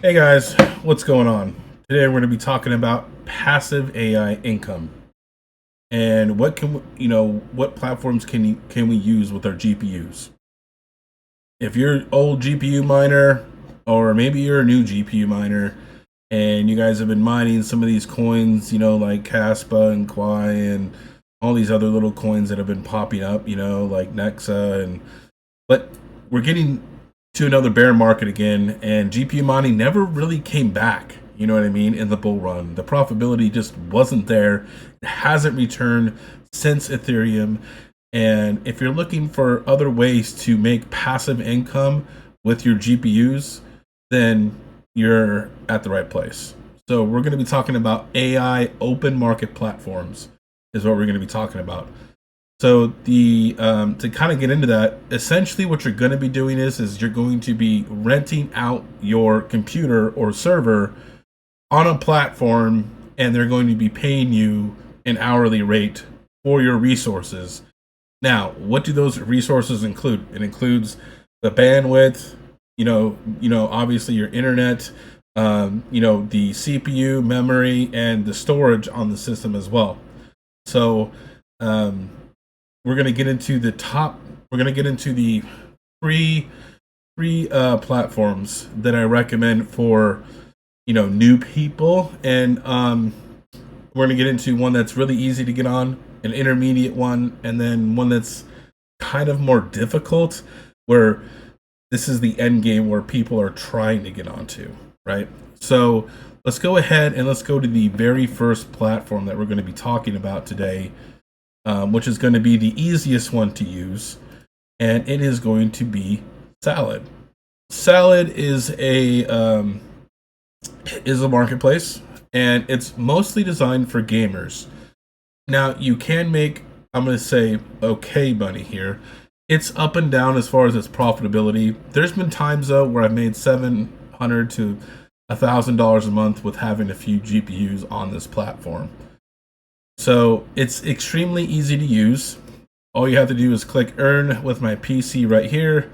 Hey guys, what's going on? Today we're going to be talking about passive AI income and what platforms can we use with our GPUs. If you're an old GPU miner, or maybe you're a new GPU miner, and you guys have been mining some of these coins, like Caspa and Quai and all these other little coins that have been popping up, like Nexa, but we're getting to another bear market again, and GPU mining never really came back. You know what I mean? In the bull run, the profitability just wasn't there. It hasn't returned since Ethereum. And if you're looking for other ways to make passive income with your GPUs, then you're at the right place. So we're going to be talking about AI open market platforms is what we're going to be talking about. So the to kind of get into that, essentially what you're going to be doing is you're going to be renting out your computer or server on a platform, and they're going to be paying you an hourly rate for your resources. Now, what do those resources include? It includes the bandwidth, obviously your internet, the CPU, memory, and the storage on the system as well. So we're going to get into the free platforms that I recommend for new people, and we're going to get into one that's really easy to get on, an intermediate one, and then one that's kind of more difficult, where this is the end game where people are trying to get onto, right? So let's go ahead and let's go to the very first platform that we're going to be talking about today, which is going to be the easiest one to use, and it is going to be Salad. Salad is a marketplace, and it's mostly designed for gamers. Now, you can make, I'm going to say, okay money here. It's up and down as far as its profitability. There's been times, though, where I've made $700 to $1,000 a month with having a few GPUs on this platform. So it's extremely easy to use. All you have to do is click Earn with my PC right here,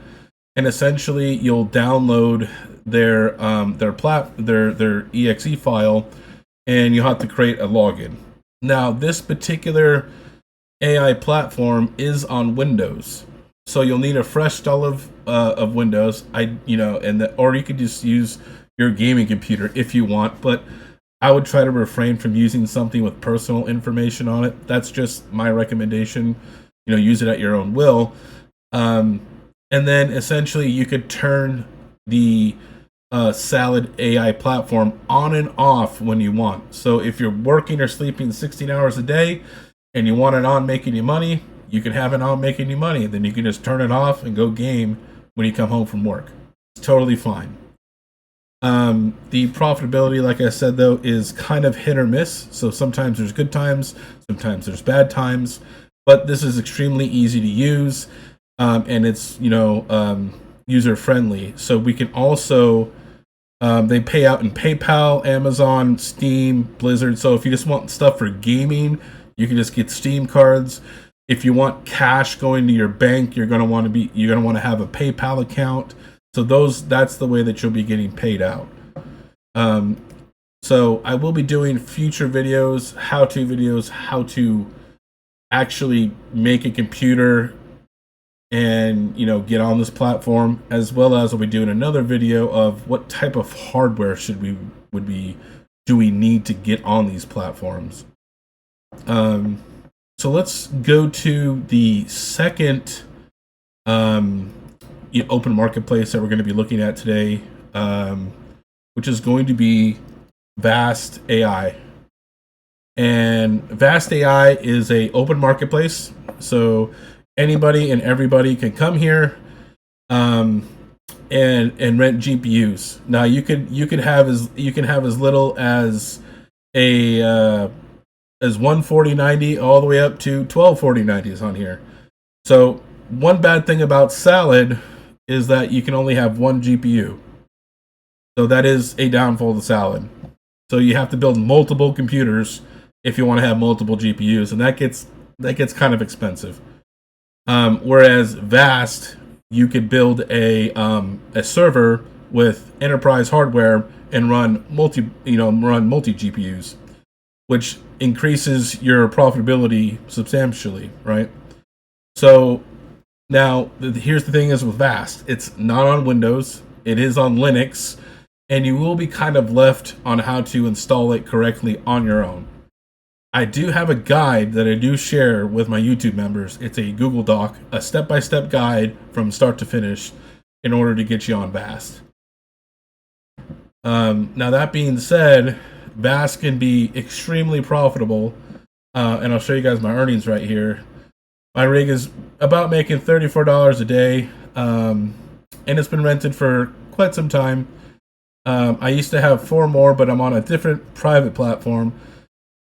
and essentially you'll download their exe file, and you'll have to create a login. Now, this particular AI platform is on Windows, so you'll need a fresh install of Windows. Or you could just use your gaming computer if you want, but I would try to refrain from using something with personal information on it. That's just my recommendation. Use it at your own will. And then essentially you could turn the Salad AI platform on and off when you want. So if you're working or sleeping 16 hours a day and you want it on making you money, you can have it on making you money. Then you can just turn it off and go game when you come home from work. It's totally fine. The profitability, like I said, though, is kind of hit or miss. So sometimes there's good times, sometimes there's bad times, but this is extremely easy to use, and it's user friendly. So we can also they pay out in PayPal, Amazon, Steam, Blizzard. So if you just want stuff for gaming, you can just get Steam cards. If you want cash going to your bank, you're gonna want to have a PayPal account. So that's the way that you'll be getting paid out. So I will be doing future videos, how-to videos, how to actually make a computer and get on this platform, as well as I'll be doing another video of what type of hardware do we need to get on these platforms. So let's go to the second open marketplace that we're going to be looking at today, which is going to be Vast.ai. And Vast.ai is a open marketplace, so anybody and everybody can come here and rent GPUs. Now you can have as little as as 14090 all the way up to 124090s on here. So one bad thing about Salad is that you can only have one GPU. So that is a downfall to Salad. So you have to build multiple computers if you want to have multiple GPUs, and that gets kind of expensive. Whereas Vast, you could build a server with enterprise hardware and run multi GPUs, which increases your profitability substantially, right? So now here's the thing: is with Vast, it's not on Windows, it is on Linux, and you will be kind of left on how to install it correctly on your own. I do have a guide that I do share with my YouTube members. It's a Google Doc, a step-by-step guide from start to finish in order to get you on Vast. Now that being said, Vast can be extremely profitable, and I'll show you guys my earnings right here. My rig is about making $34 a day, and it's been rented for quite some time. I used to have 4 more, but I'm on a different private platform.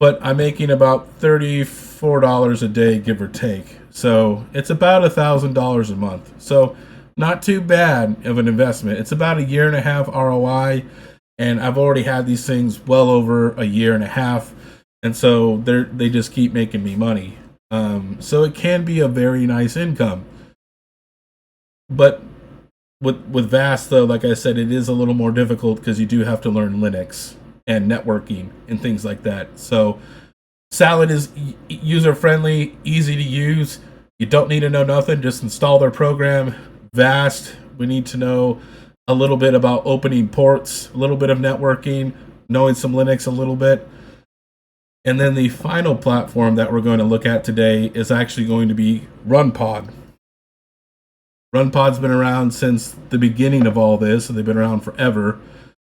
But I'm making about $34 a day, give or take. So it's about $1,000 a month. So not too bad of an investment. It's about a 1.5 year ROI, and I've already had these things well over a 1.5 years, and so they just keep making me money. So it can be a very nice income. But with Vast, though, like I said, it is a little more difficult because you do have to learn Linux and networking and things like that. So Salad is user friendly, easy to use. You don't need to know nothing, just install their program. Vast, we need to know a little bit about opening ports, a little bit of networking, knowing some Linux a little bit. And then the final platform that we're going to look at today is actually going to be RunPod. RunPod's been around since the beginning of all this, so they've been around forever.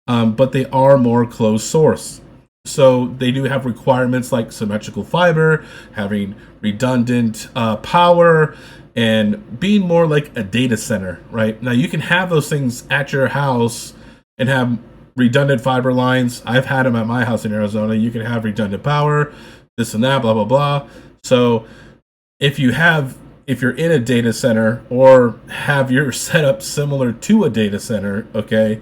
But they are more closed source. So they do have requirements like symmetrical fiber, having redundant power, and being more like a data center, right? Now you can have those things at your house and have redundant fiber lines. I've had them at my house in Arizona. You can have redundant power, this and that, blah, blah, blah. So if you're in a data center or have your setup similar to a data center, okay,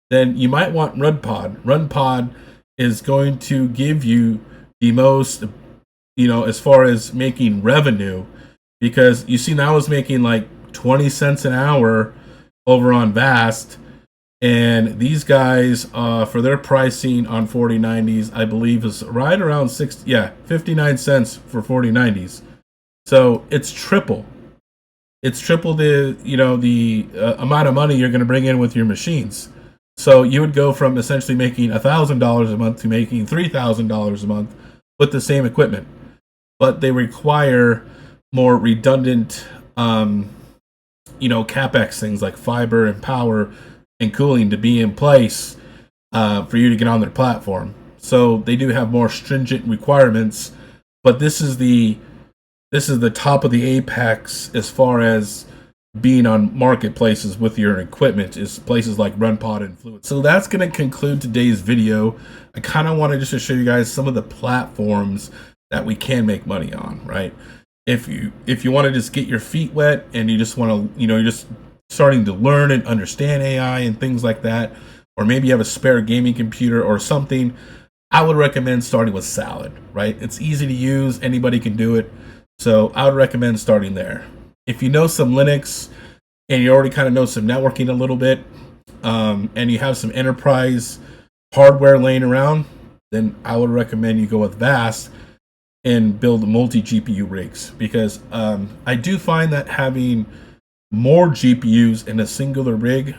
then you might want RunPod. RunPod is going to give you the most, as far as making revenue, because you see now I was making like 20 cents an hour over on Vast, and these guys, for their pricing on 4090s, I believe is right around 59 cents for 4090s. So it's triple. It's triple the amount of money you're going to bring in with your machines. So you would go from essentially making $1,000 a month to making $3,000 a month with the same equipment. But they require more redundant, CapEx things like fiber and power and cooling to be in place for you to get on their platform. So they do have more stringent requirements. But this is the top of the apex as far as being on marketplaces with your equipment, is places like RunPod and Fluid. So that's going to conclude today's video. I kind of wanted just to show you guys some of the platforms that we can make money on, right? If you want to just get your feet wet and you just want to, you're just starting to learn and understand AI and things like that, or maybe you have a spare gaming computer or something, I would recommend starting with Salad, right? It's easy to use, anybody can do it. So I would recommend starting there. If you know some Linux and you already kind of know some networking a little bit, and you have some enterprise hardware laying around, then I would recommend you go with Vast and build multi-GPU rigs, because I do find that having more GPUs in a singular rig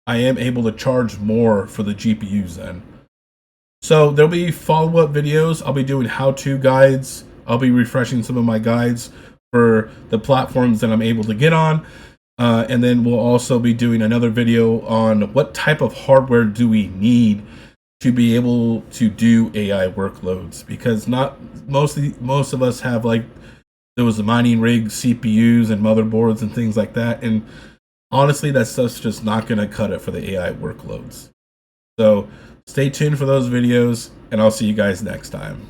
I am able to charge more for the GPUs then. So there'll be follow-up videos. I'll be doing how-to guides. I'll be refreshing some of my guides for the platforms that I'm able to get on. And then we'll also be doing another video on what type of hardware do we need to be able to do AI workloads, because not most of us have like those mining rigs, CPUs and motherboards and things like that. And honestly, that stuff's just not going to cut it for the AI workloads. So stay tuned for those videos, and I'll see you guys next time.